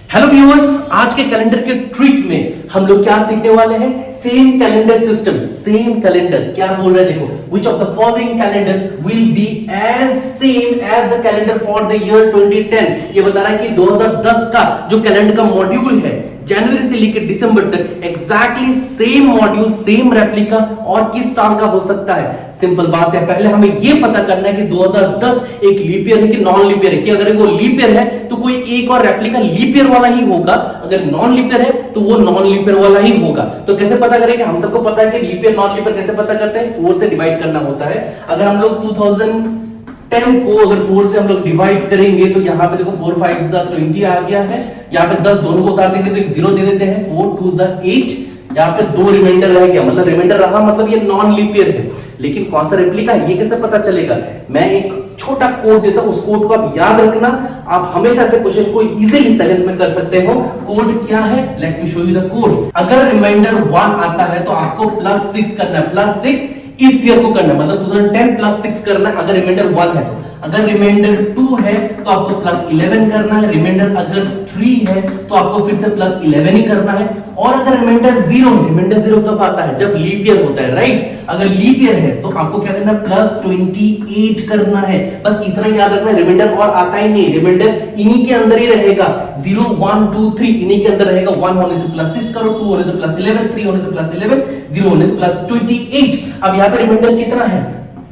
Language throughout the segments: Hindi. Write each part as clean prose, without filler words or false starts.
हेलो व्यूअर्स, आज के कैलेंडर के ट्रिक में हम लोग क्या सीखने वाले हैं? Same calendar system, same calendar क्या बोल रहे हैं देखो, which of the following calendar will be as same as the calendar for the year 2010। ये बता रहा है कि 2010 का जो कैलेंडर का मॉड्यूल है जनवरी से लेकर दिसंबर तक exactly same module, same replica और किस साल का हो सकता है। सिंपल बात है, पहले हमें यह पता करना है कि 2010 एक लीप ईयर है कि नॉन लीप ईयर है। कि अगर वो लीप ईयर है तो कोई एक और रेप्लिका लीप ईयर वाला ही होगा, अगर नॉन लीप ईयर है तो वो नॉन लीप ईयर वाला ही होगा। तो कैसे पता करेंगे? हम सबको पता है कि leap year non leap year कैसे पता करते हैं, 4 से डिवाइड करना होता है। अगर हम लोग 2010 को अगर 4 से हम लोग डिवाइड करेंगे तो यहाँ पे देखो 4 5 20 आ गया है, यहाँ पे 10 दोनों को उतार देंगे तो एक 0 दे देते हैं, 4 2 8, यहाँ पे 2 रिमाइंडर रह गया, मतलब रिमाइंडर रहा, मतलब ये नॉन लीप ईयर है। लेकिन कौन सा रेप्लिका है ये कैसे पता चलेगा? मैं एक छोटा कोड देता हूं, उस कोड को आप याद रखना। आप हमेशा से क्वेश्चन को इजीली सेकंड्स में कर सकते हो। कोड क्या है? Let me show you the code. अगर रिमाइंडर 1 आता है तो आपको +6 करना है, +6 इस ईयर को करना है, मतलब 2010 +6 करना है अगर रिमाइंडर 1 है तो। अगर रिमाइंडर 2 है तो आपको +11 करना है, रिमाइंडर अगर 3 है तो आपको फिर से +11 ही करना है। और अगर रिमाइंडर 0 है, रिमाइंडर 0 कब आता है? जब लीप ईयर होता है, राइट? अगर लीप ईयर है तो आपको क्या करना है? +28 करना है। बस इतना याद रखना, रिमाइंडर और आता ही नहीं, रिमाइंडर इन्हीं के अंदर ही रहेगा। 0 1 2 3 इन्हीं के अंदर रहेगा। 1 होने से +6 करो, 2 होने से +11, 3 होने से +11, 0 होने से +28। अब यहाँ पे रिमाइंडर कितना है?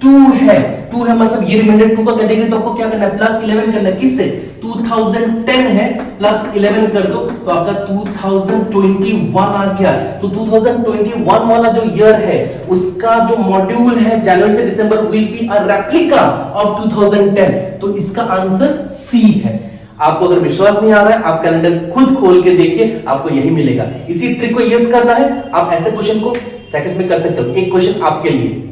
2 है। 2 है मतलब ये रिमाइंडर 2 का कैटेगरी, तो आपको क्या करना है? +11 करना है। किससे? 2010 है, +11 कर दो तो आपका 2021 आ गया। तो 2021 वाला जो ईयर है उसका जो मॉड्यूल है जनवरी से दिसंबर will be a replica of 2010। तो इसका आंसर सी है। आपको अगर विश्वास नहीं आ रहा है, आप कैलेंडर खुद खोल के देखिए, आपको यही मिलेगा। इसी ट्रिक को यूज करना है। आप ऐसे क्वेश्चन को सेकंड्स में कर सकते हो। एक क्वेश्चन आपके लिए,